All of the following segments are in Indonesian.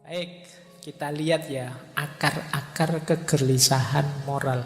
Baik, kita lihat ya akar-akar kegelisahan moral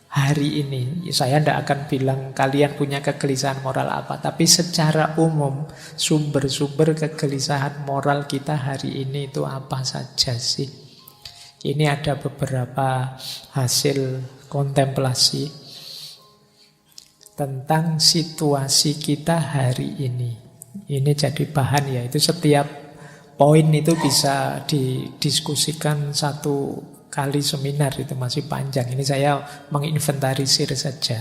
hari ini. Saya tidak akan bilang kalian punya kegelisahan moral apa, tapi secara umum sumber-sumber kegelisahan moral kita hari ini itu apa saja sih? Ini ada beberapa hasil kontemplasi tentang situasi kita hari ini. Ini jadi bahan ya, itu setiap poin itu bisa didiskusikan satu kali seminar, itu masih panjang. Ini saya menginventarisir saja.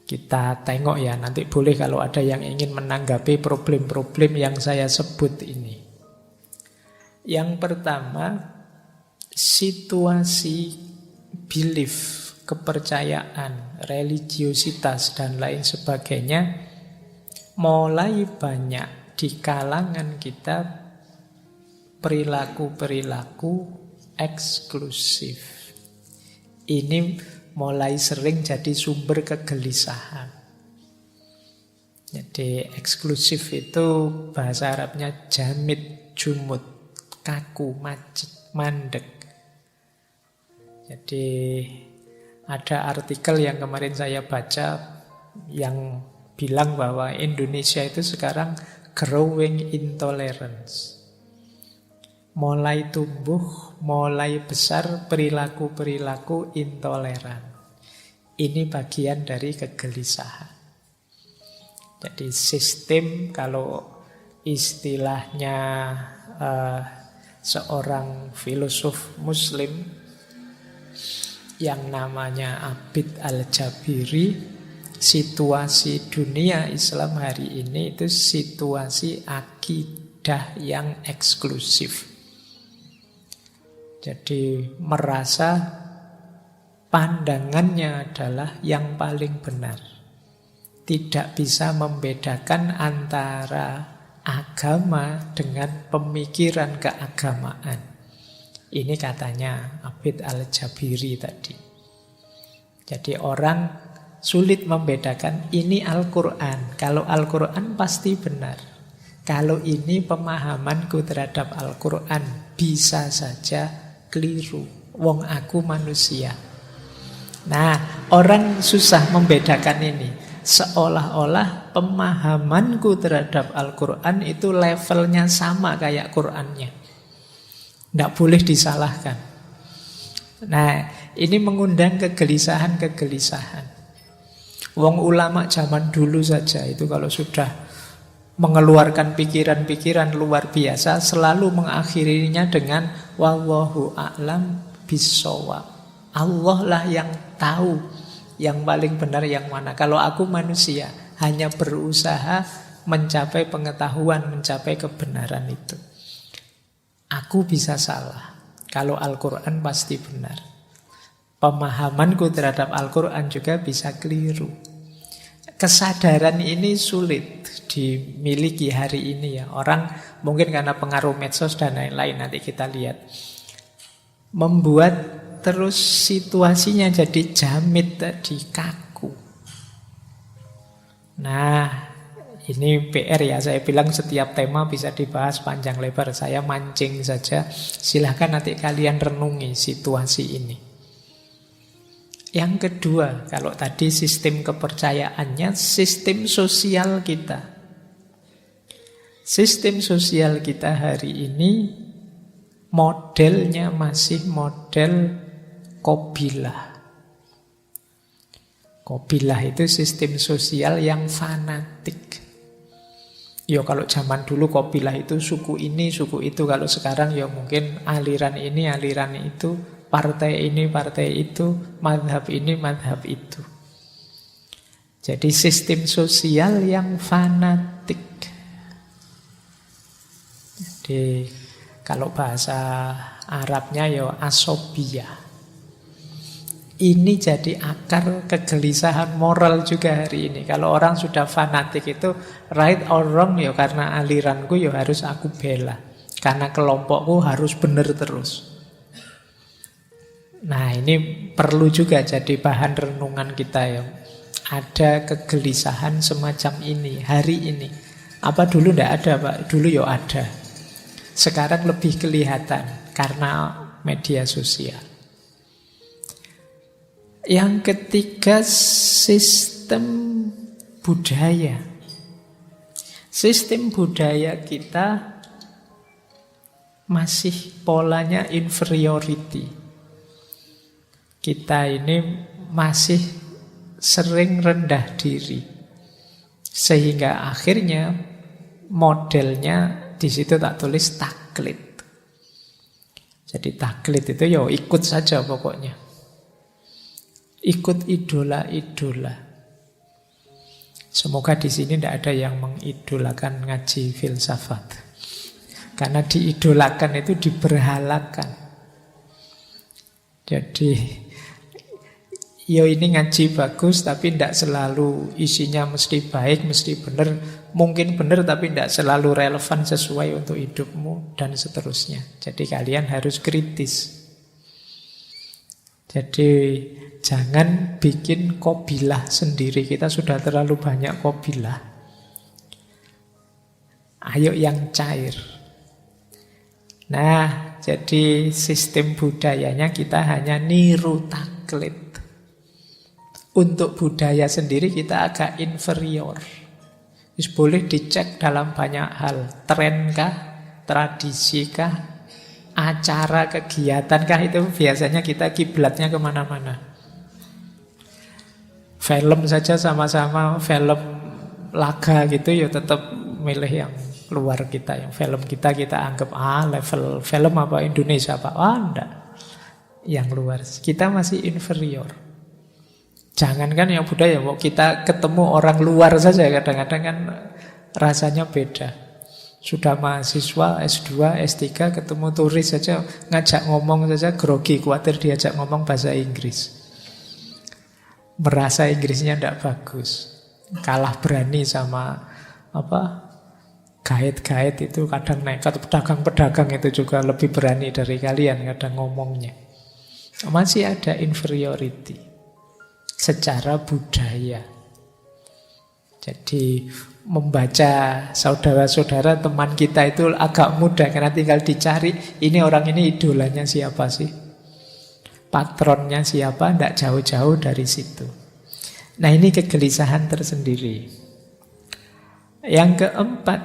Kita tengok ya, nanti boleh kalau ada yang ingin menanggapi problem-problem yang saya sebut ini. Yang pertama, situasi belief, kepercayaan, religiositas, dan lain sebagainya mulai banyak di kalangan kita perilaku-perilaku eksklusif. Ini mulai sering jadi sumber kegelisahan. Jadi eksklusif itu bahasa Arabnya jamid, jumud, kaku, macet, mandek. Jadi ada artikel yang kemarin saya baca yang bilang bahwa Indonesia itu sekarang growing intolerance. Mulai tumbuh, mulai besar perilaku-perilaku intoleran. Ini bagian dari kegelisahan. Jadi sistem, kalau istilahnya seorang filosof muslim yang namanya Abid Al-Jabiri, situasi dunia Islam hari ini itu situasi akidah yang eksklusif. Jadi merasa pandangannya adalah yang paling benar. Tidak bisa membedakan antara agama dengan pemikiran keagamaan. Ini katanya Abid Al-Jabiri tadi. Jadi orang sulit membedakan ini Al-Quran. Kalau Al-Quran pasti benar. Kalau ini pemahamanku terhadap Al-Quran bisa saja keliru. Wong aku manusia. Nah, orang susah membedakan ini. Seolah-olah pemahamanku terhadap Al-Quran itu levelnya sama kayak Qurannya. Tidak boleh disalahkan. Nah, ini mengundang kegelisahan-kegelisahan. Wong ulama zaman dulu saja itu kalau sudah mengeluarkan pikiran-pikiran luar biasa selalu mengakhirinya dengan wallahu a'lam bissawab. Allah lah yang tahu yang paling benar yang mana. Kalau aku manusia hanya berusaha mencapai pengetahuan, mencapai kebenaran itu. Aku bisa salah. Kalau Al-Quran pasti benar. Pemahamanku terhadap Al-Quran juga bisa keliru. Kesadaran ini sulit dimiliki hari ini ya. Orang mungkin karena pengaruh medsos dan lain-lain, nanti kita lihat. Membuat terus situasinya jadi jamid tadi, kaku. Nah, ini PR ya. Saya bilang setiap tema bisa dibahas panjang lebar. Saya mancing saja. Silahkan nanti kalian renungi situasi ini. Yang kedua, kalau tadi sistem kepercayaannya, sistem sosial kita. Sistem sosial kita hari ini modelnya masih model Qabilah. Qabilah itu sistem sosial yang fanatik. Ya kalau zaman dulu Qabilah itu suku ini, suku itu. Kalau sekarang ya mungkin aliran ini, aliran itu. Partai ini, partai itu, madhab ini, madhab itu. Jadi sistem sosial yang fanatik. Jadi kalau bahasa Arabnya ya asobiyah. Ini jadi akar kegelisahan moral juga hari ini. Kalau orang sudah fanatik itu right or wrong ya karena aliranku ya harus aku bela. Karena kelompokku harus benar terus. Nah ini perlu juga jadi bahan renungan kita ya. Ada kegelisahan semacam ini hari ini. Apa dulu ndak ada, Pak? Dulu ya ada. Sekarang lebih kelihatan karena media sosial. Yang ketiga, sistem budaya. Sistem budaya kita masih polanya inferiority. Kita ini masih sering rendah diri. Sehingga akhirnya modelnya di situ tak tulis taklid. Jadi taklid itu ya ikut saja pokoknya. Ikut idola-idola. Semoga di sini tidak ada yang mengidolakan ngaji filsafat. Karena diidolakan itu diberhalakan. Jadi, yo ini ngaji bagus tapi tidak selalu isinya mesti baik, mesti benar. Mungkin benar tapi tidak selalu relevan sesuai untuk hidupmu dan seterusnya. Jadi kalian harus kritis. Jadi jangan bikin kobilah sendiri. Kita sudah terlalu banyak kobilah. Ayo yang cair. Nah, jadi sistem budayanya kita hanya niru taklid. Untuk budaya sendiri kita agak inferior. Boleh dicek dalam banyak hal. Tren kah? Tradisi kah? Acara, kegiatan kah? Itu biasanya kita kiblatnya kemana-mana. Film saja sama-sama film laga gitu ya tetap milih yang luar kita. Yang film kita anggap level film apa Indonesia apa? Enggak. Yang luar. Kita masih inferior. Jangankan yang budaya, kita ketemu orang luar saja kadang-kadang kan rasanya beda. Sudah mahasiswa S2, S3 ketemu turis saja ngajak ngomong saja grogi, khawatir diajak ngomong bahasa Inggris. Merasa Inggrisnya tidak bagus. Kalah berani sama guide-guide itu kadang nekat, pedagang-pedagang itu juga lebih berani dari kalian kadang ngomongnya. Masih ada inferiority secara budaya. Jadi membaca saudara-saudara teman kita itu agak mudah karena tinggal dicari ini orang ini idolanya siapa sih, patronnya siapa, tidak jauh-jauh dari situ. Nah ini kegelisahan tersendiri. Yang keempat,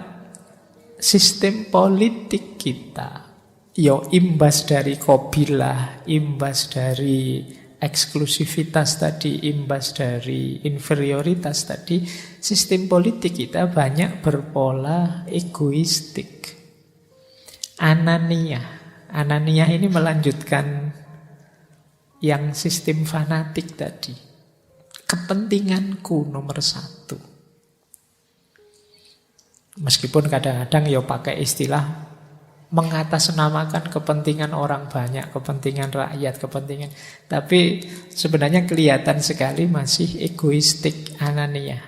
sistem politik kita yo imbas dari kobilah, imbas dari eksklusivitas tadi, imbas dari inferioritas tadi. Sistem politik kita banyak berpola egoistik. Anania ini melanjutkan yang sistem fanatik tadi. Kepentinganku nomor satu. Meskipun kadang-kadang ya pakai istilah mengatasnamakan kepentingan orang banyak, kepentingan rakyat, kepentingan. Tapi sebenarnya kelihatan sekali masih egoistik, anania.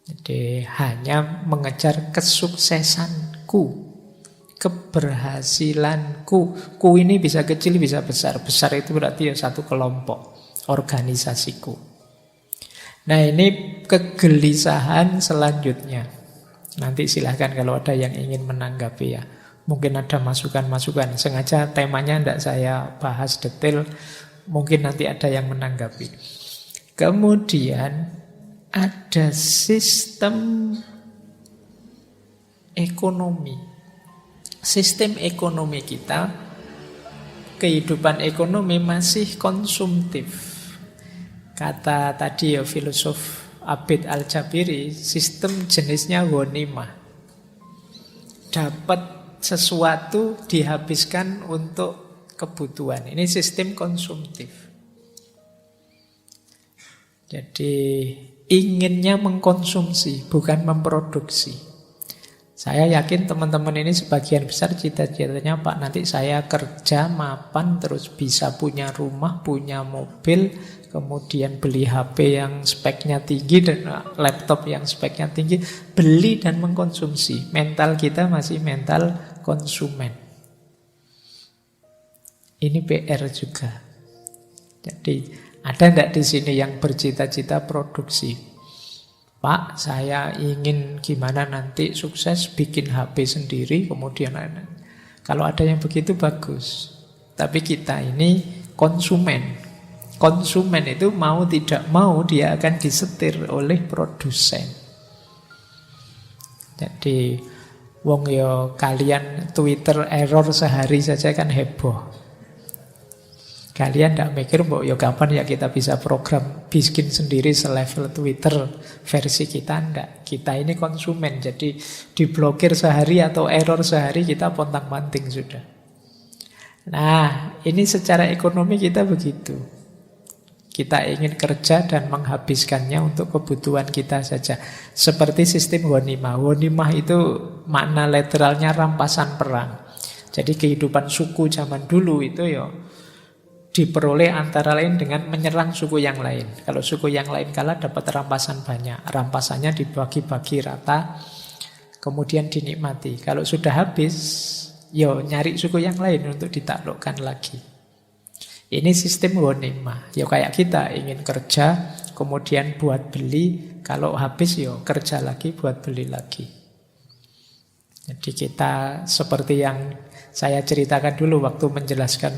Jadi hanya mengejar kesuksesanku, keberhasilanku. Ku ini bisa kecil, bisa besar. Besar itu berarti ya satu kelompok, organisasiku. Nah ini kegelisahan selanjutnya. Nanti silahkan kalau ada yang ingin menanggapi ya. Mungkin ada masukan-masukan. Sengaja temanya tidak saya bahas detail. Mungkin nanti ada yang menanggapi. Kemudian ada sistem ekonomi. Sistem ekonomi kita, kehidupan ekonomi masih konsumtif. Kata tadi ya filosof Abid Al-Jabiri, sistem jenisnya ghanimah. Dapat sesuatu dihabiskan untuk kebutuhan. Ini sistem konsumtif. Jadi inginnya mengkonsumsi, bukan memproduksi. Saya yakin teman-teman ini sebagian besar cita-citanya Pak, nanti saya kerja, mapan, terus bisa punya rumah, punya mobil, kemudian beli HP yang speknya tinggi dan laptop yang speknya tinggi, beli dan mengkonsumsi. Mental kita masih mental konsumen. Ini PR juga. Jadi ada enggak di sini yang bercita-cita produksi? Pak, saya ingin gimana nanti sukses bikin HP sendiri, kemudian kalau ada yang begitu bagus. Tapi kita ini konsumen. Konsumen itu mau tidak mau dia akan disetir oleh produsen. Jadi wong yo kalian Twitter error sehari saja kan heboh. Kalian tidak mikir bahwa ya kapan ya kita bisa program bikin sendiri selevel Twitter versi kita. Enggak, kita ini konsumen. Jadi diblokir sehari atau error sehari kita pontang-panting sudah. Nah, ini secara ekonomi kita begitu. Kita ingin kerja dan menghabiskannya untuk kebutuhan kita saja. Seperti sistem ghanimah. Ghanimah itu makna literalnya rampasan perang. Jadi kehidupan suku zaman dulu itu ya diperoleh antara lain dengan menyerang suku yang lain. Kalau suku yang lain kalah dapat rampasan banyak. Rampasannya dibagi-bagi rata, kemudian dinikmati. Kalau sudah habis, yo nyari suku yang lain untuk ditaklukkan lagi. Ini sistem ghanimah. Yo kayak kita ingin kerja, kemudian buat beli. Kalau habis yo kerja lagi buat beli lagi. Jadi kita seperti yang saya ceritakan dulu waktu menjelaskan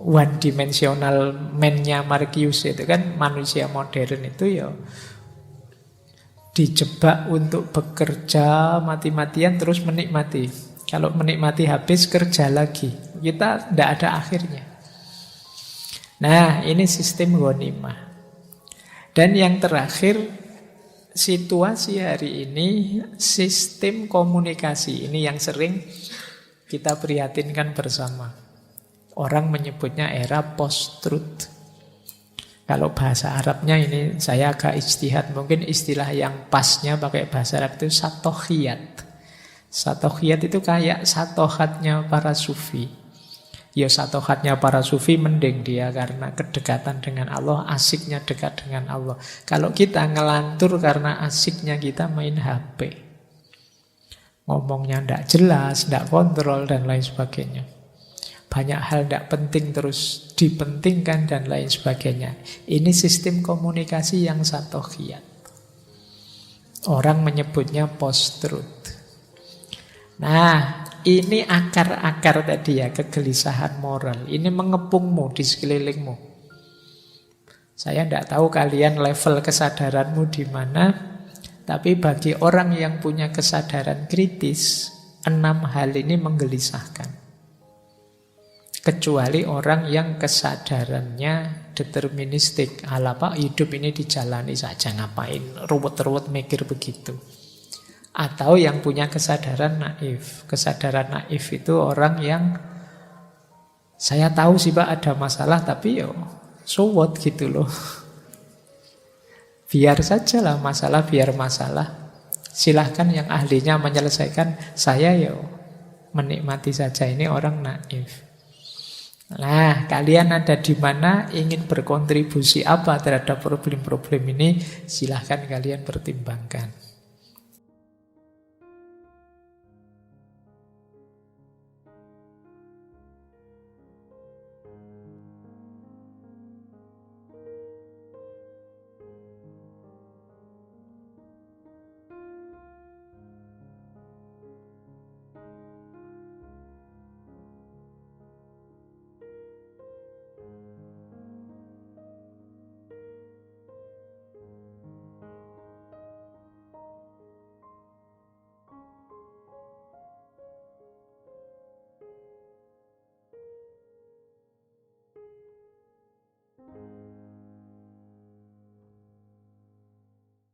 one dimensional man-nya Marcuse itu kan manusia modern itu ya dijebak untuk bekerja mati-matian terus menikmati. Kalau menikmati habis kerja lagi. Kita tidak ada akhirnya. Nah, ini sistem ghanimah. Dan yang terakhir, situasi hari ini sistem komunikasi. Ini yang sering kita prihatinkan bersama. Orang menyebutnya era post-truth. Kalau bahasa Arabnya ini saya agak ijtihad. Mungkin istilah yang pasnya pakai bahasa Arab itu satohiyat. Satohiyat itu kayak satohatnya para sufi. Ya satohatnya para sufi mending dia karena kedekatan dengan Allah, asiknya dekat dengan Allah. Kalau kita ngelantur karena asiknya kita main HP. Ngomongnya tidak jelas, tidak kontrol dan lain sebagainya. Banyak hal tidak penting terus dipentingkan dan lain sebagainya. Ini sistem komunikasi yang satohiyat. Orang menyebutnya post-truth. Nah, ini akar-akar tadi ya, kegelisahan moral. Ini mengepungmu di sekelilingmu. Saya tidak tahu kalian level kesadaranmu di mana, tapi bagi orang yang punya kesadaran kritis, 6 hal ini menggelisahkan. Kecuali orang yang kesadarannya deterministik. Apa hidup ini dijalani saja, ngapain ruwet-ruwet mikir begitu. Atau yang punya kesadaran naif. Kesadaran naif itu orang yang saya tahu sih Pak ada masalah, tapi yo so what gitu loh. Biar sajalah masalah, biar masalah. Silahkan yang ahlinya menyelesaikan, saya yo menikmati saja. Ini orang naif. Nah, kalian ada di mana, ingin berkontribusi apa terhadap problem-problem ini, silahkan kalian pertimbangkan.